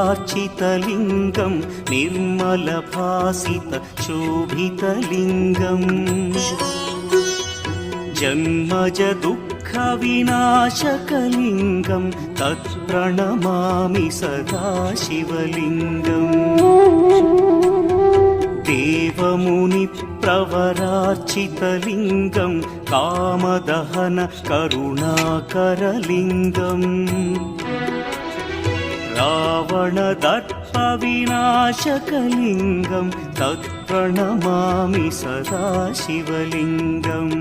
प्रवरार्चितलिङ्गं निर्मलभासितशोभितलिङ्गम् जन्मज दुःखविनाशकलिङ्गं तत्प्रणमामि सदा शिवलिङ्गम् देवमुनिप्रवरार्चितलिङ्गं कामदहन करुणाकरलिङ्गम् रावणदर्पविनाशकलिङ्गं तत्प्रणमामि सदा शिवलिङ्गम्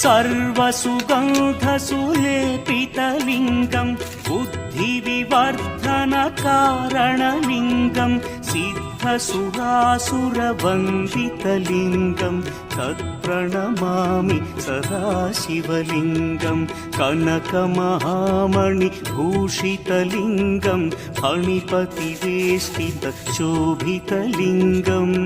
सर्वसुगन्धसुलेपितलिङ्गं बुद्धिविवर्धनकारणलिङ्गं सिद्धसुरासुरवन्दितलिङ्गं तत्प्रणमामि सदा शिवलिङ्गं कनकमहामणिभूषितलिङ्गं फणिपतिवेष्टितशोभितलिङ्गम्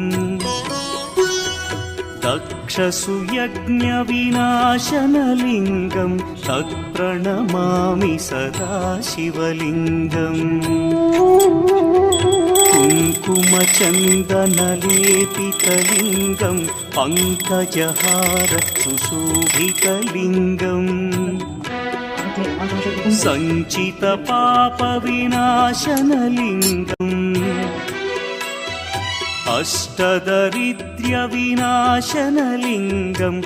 दक्षसुयज्ञविनाशनलिङ्गं तत्प्रणमामि सदा शिवलिङ्गम् कुङ्कुमचन्दनलेपितलिङ्गं पङ्कजहार सुशोभितलिङ्गम् सञ्चितपापविनाशनलिङ्गम् अष्टदरिद्र्यविनाशनलिङ्गं